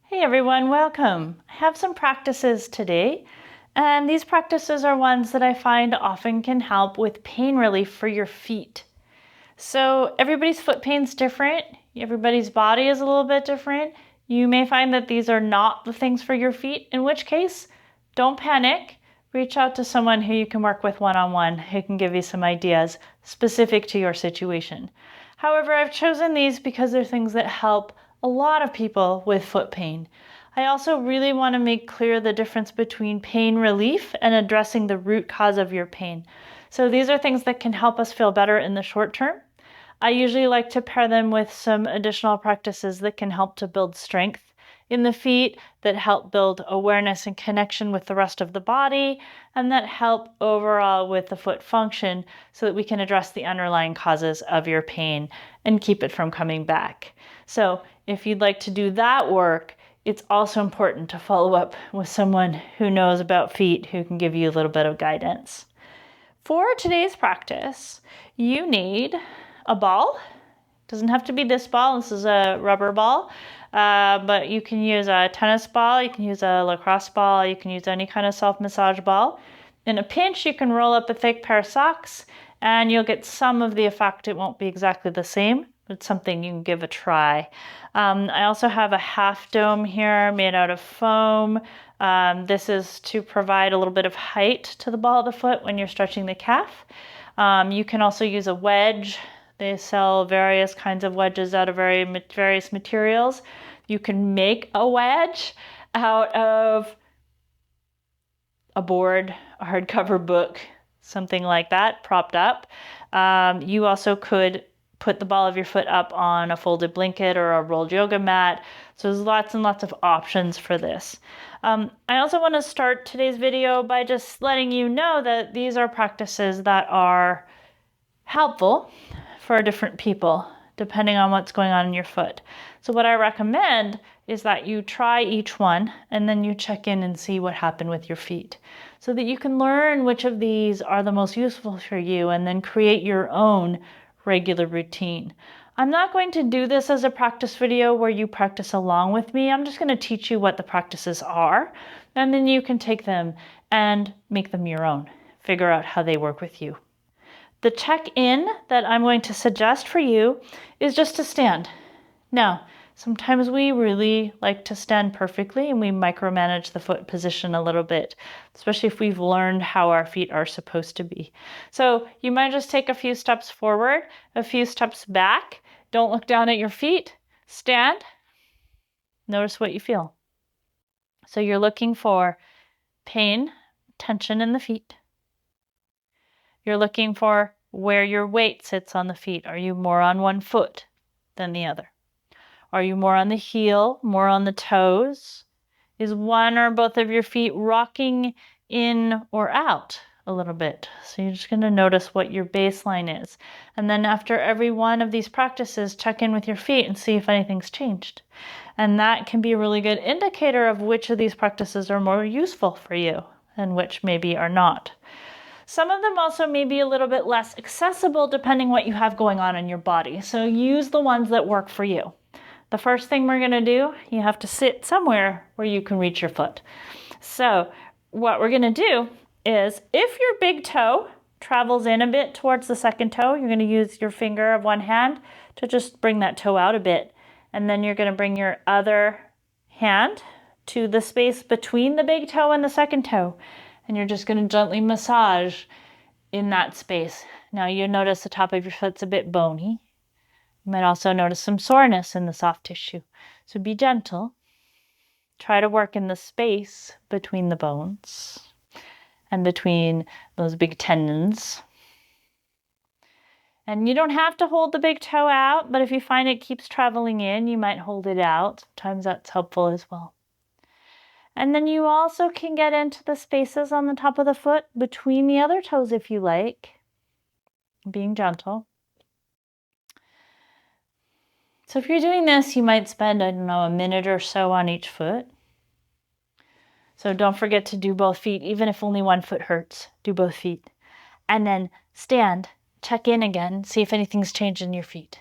Hey everyone, welcome. I have some practices today, and these practices are ones that I find often can help with pain relief for your feet. So everybody's foot pain's different. Everybody's body is a little bit different. You may find that these are not the things for your feet, in which case, don't panic. Reach out to someone who you can work with one-on-one, who can give you some ideas specific to your situation. However, I've chosen these because they're things that help a lot of people with foot pain. I also really want to make clear the difference between pain relief and addressing the root cause of your pain. So these are things that can help us feel better in the short term. I usually like to pair them with some additional practices that can help to build strength in the feet, that help build awareness and connection with the rest of the body, and that help overall with the foot function so that we can address the underlying causes of your pain and keep it from coming back. So if you'd like to do that work, it's also important to follow up with someone who knows about feet, who can give you a little bit of guidance. For today's practice, you need a ball. It doesn't have to be this ball. This is a rubber ball, but you can use a tennis ball. You can use a lacrosse ball. You can use any kind of self-massage ball. In a pinch, you can roll up a thick pair of socks, and you'll get some of the effect. It won't be exactly the same, but it's something you can give a try. I also have a half dome here made out of foam. This is to provide a little bit of height to the ball of the foot when you're stretching the calf. You can also use a wedge. They sell various kinds of wedges out of various materials. You can make a wedge out of a board, a hardcover book, something like that, propped up. You also could put the ball of your foot up on a folded blanket or a rolled yoga mat. So there's lots and lots of options for this. I also want to start today's video by just letting you know that these are practices that are helpful for different people, depending on what's going on in your foot. So what I recommend is that you try each one and then you check in and see what happened with your feet so that you can learn which of these are the most useful for you and then create your own regular routine. I'm not going to do this as a practice video where you practice along with me. I'm just going to teach you what the practices are, and then you can take them and make them your own. Figure out how they work with you. The check-in that I'm going to suggest for you is just to stand. Now, sometimes we really like to stand perfectly and we micromanage the foot position a little bit, especially if we've learned how our feet are supposed to be. So you might just take a few steps forward, a few steps back. Don't look down at your feet. Stand. Notice what you feel. So you're looking for pain, tension in the feet. You're looking for where your weight sits on the feet. Are you more on one foot than the other? Are you more on the heel, more on the toes? Is one or both of your feet rocking in or out a little bit? So you're just going to notice what your baseline is. And then after every one of these practices, check in with your feet and see if anything's changed. And that can be a really good indicator of which of these practices are more useful for you and which maybe are not. Some of them also may be a little bit less accessible depending what you have going on in your body. So use the ones that work for you. The first thing we're going to do, you have to sit somewhere where you can reach your foot. So what we're going to do is if your big toe travels in a bit towards the second toe, you're going to use your finger of one hand to just bring that toe out a bit. And then you're going to bring your other hand to the space between the big toe and the second toe. And you're just going to gently massage in that space. Now you notice the top of your foot's a bit bony. You might also notice some soreness in the soft tissue. So be gentle. Try to work in the space between the bones and between those big tendons. And you don't have to hold the big toe out, but if you find it keeps traveling in, you might hold it out. Sometimes that's helpful as well. And then you also can get into the spaces on the top of the foot between the other toes if you like, being gentle. So if you're doing this, you might spend, I don't know, a minute or so on each foot. So don't forget to do both feet, even if only one foot hurts, do both feet. And then stand, check in again, see if anything's changed in your feet.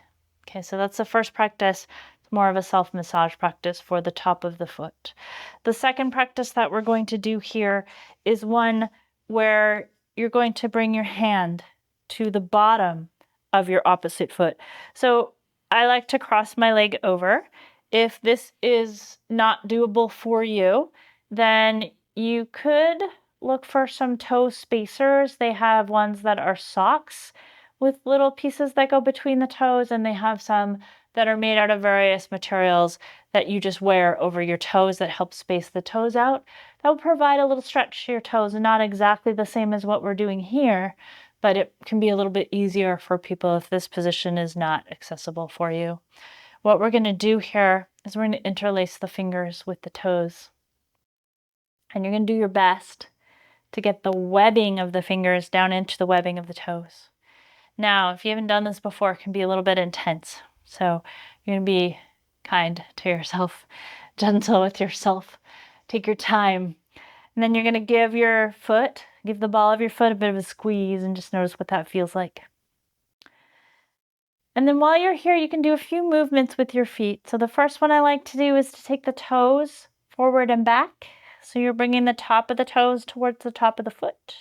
Okay, so that's the first practice. It's more of a self-massage practice for the top of the foot. The second practice that we're going to do here is one where you're going to bring your hand to the bottom of your opposite foot. So I like to cross my leg over. If this is not doable for you, then you could look for some toe spacers. They have ones that are socks with little pieces that go between the toes, and they have some that are made out of various materials that you just wear over your toes that help space the toes out. That will provide a little stretch to your toes, not exactly the same as what we're doing here, but it can be a little bit easier for people if this position is not accessible for you. What we're going to do here is we're going to interlace the fingers with the toes. And you're going to do your best to get the webbing of the fingers down into the webbing of the toes. Now, if you haven't done this before, it can be a little bit intense. So you're going to be kind to yourself, gentle with yourself. Take your time. And then you're going to give the ball of your foot a bit of a squeeze and just notice what that feels like. And then while you're here, you can do a few movements with your feet. So the first one I like to do is to take the toes forward and back. So you're bringing the top of the toes towards the top of the foot.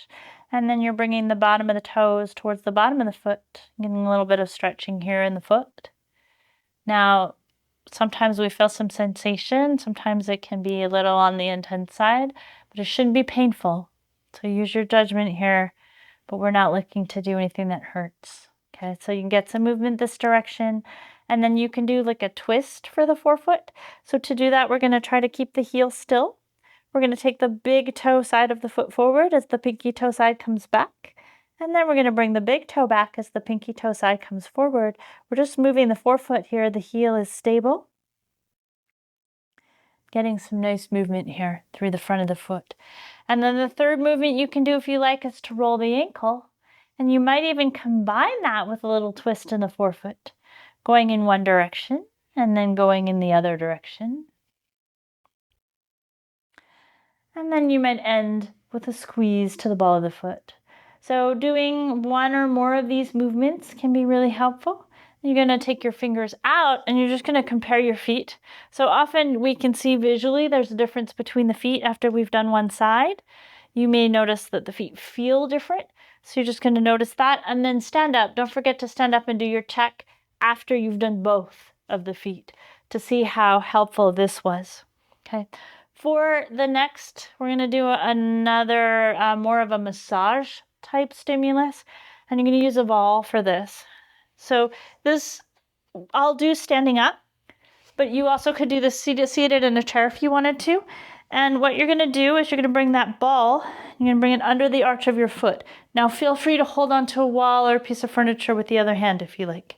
And then you're bringing the bottom of the toes towards the bottom of the foot, getting a little bit of stretching here in the foot. Now, sometimes we feel some sensation. Sometimes it can be a little on the intense side, but it shouldn't be painful. So use your judgment here, but we're not looking to do anything that hurts. Okay, so you can get some movement this direction, and then you can do like a twist for the forefoot. So to do that, we're going to try to keep the heel still. We're going to take the big toe side of the foot forward as the pinky toe side comes back. And then we're going to bring the big toe back as the pinky toe side comes forward. We're just moving the forefoot here. The heel is stable. Getting some nice movement here through the front of the foot. And then the third movement you can do if you like is to roll the ankle. And you might even combine that with a little twist in the forefoot, going in one direction and then going in the other direction. And then you might end with a squeeze to the ball of the foot. So doing one or more of these movements can be really helpful. You're going to take your fingers out and you're just going to compare your feet. So often we can see visually there's a difference between the feet after we've done one side. You may notice that the feet feel different. So you're just going to notice that and then stand up. Don't forget to stand up and do your check after you've done both of the feet to see how helpful this was. Okay. For the next, we're going to do another more of a massage type stimulus, and you're going to use a ball for this. So this I'll do standing up, but you also could do this seated in a chair if you wanted to. And what you're going to do is you're going to bring that ball, you're going to bring it under the arch of your foot. Now feel free to hold onto a wall or a piece of furniture with the other hand if you like.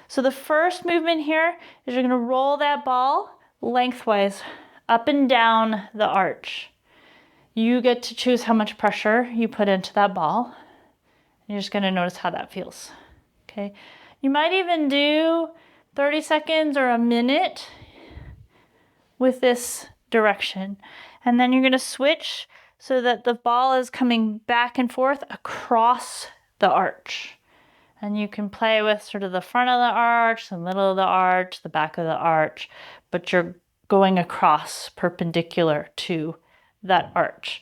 So the first movement here is you're going to roll that ball lengthwise up and down the arch. You get to choose how much pressure you put into that ball. You're just going to notice how that feels. Okay. You might even do 30 seconds or a minute with this direction. And then you're going to switch so that the ball is coming back and forth across the arch. And you can play with sort of the front of the arch, the middle of the arch, the back of the arch, but you're going across perpendicular to that arch.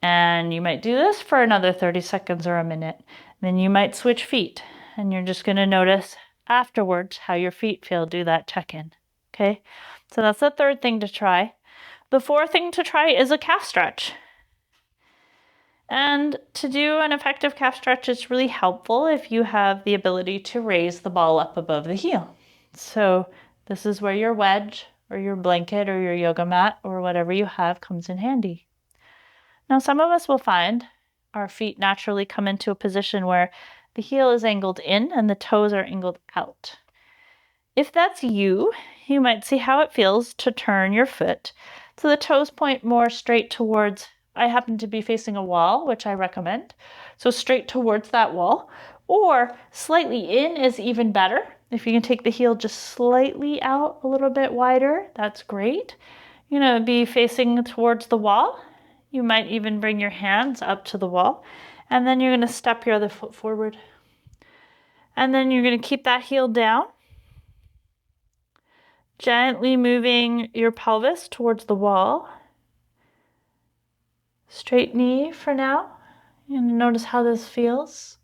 And you might do this for another 30 seconds or a minute. Then you might switch feet and you're just going to notice afterwards how your feet feel. Do that check-in. Okay, so that's the third thing to try. The fourth thing to try is a calf stretch. And to do an effective calf stretch, it's really helpful if you have the ability to raise the ball up above the heel. So this is where your wedge or your blanket or your yoga mat or whatever you have comes in handy. Now, some of us will find our feet naturally come into a position where the heel is angled in and the toes are angled out. If that's you, you might see how it feels to turn your foot so the toes point more straight towards, I happen to be facing a wall, which I recommend, so straight towards that wall, or slightly in is even better. If you can take the heel just slightly out a little bit wider, that's great. You're going to be facing towards the wall. You might even bring your hands up to the wall, and then you're going to step your other foot forward. And then you're going to keep that heel down. Gently moving your pelvis towards the wall. Straight knee for now. And notice how this feels.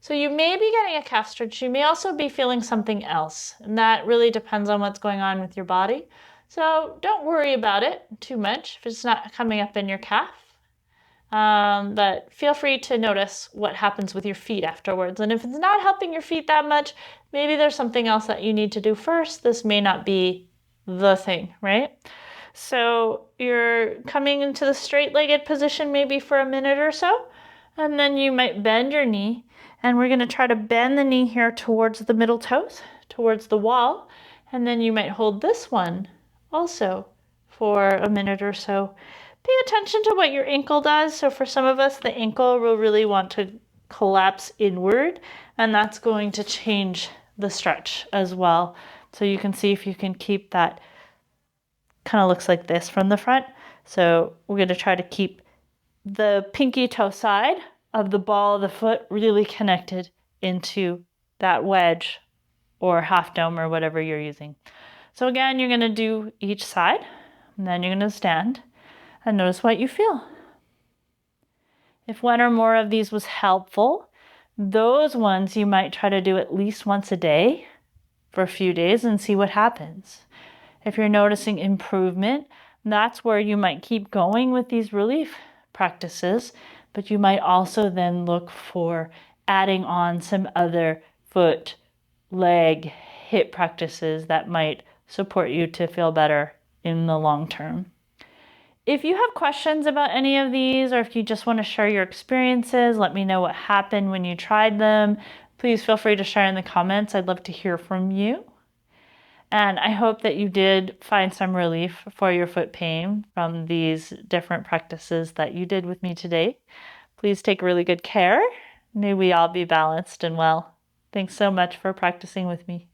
So you may be getting a calf stretch. You may also be feeling something else. And that really depends on what's going on with your body. So don't worry about it too much if it's not coming up in your calf. But feel free to notice what happens with your feet afterwards. And if it's not helping your feet that much, maybe there's something else that you need to do first. This may not be the thing, right? So you're coming into the straight-legged position maybe for a minute or so, and then you might bend your knee. And we're going to try to bend the knee here towards the middle toes, towards the wall. And then you might hold this one also for a minute or so. Pay attention to what your ankle does. So for some of us, the ankle will really want to collapse inward, and that's going to change the stretch as well. So you can see if you can keep that, kind of looks like this from the front. So we're going to try to keep the pinky toe side of the ball of the foot really connected into that wedge or half dome or whatever you're using. So again, you're going to do each side, and then you're going to stand and notice what you feel. If one or more of these was helpful, those ones you might try to do at least once a day for a few days and see what happens. If you're noticing improvement, that's where you might keep going with these relief practices, but you might also then look for adding on some other foot, leg, hip practices that might support you to feel better in the long term. If you have questions about any of these, or if you just want to share your experiences, let me know what happened when you tried them. Please feel free to share in the comments. I'd love to hear from you. And I hope that you did find some relief for your foot pain from these different practices that you did with me today. Please take really good care. May we all be balanced and well. Thanks so much for practicing with me.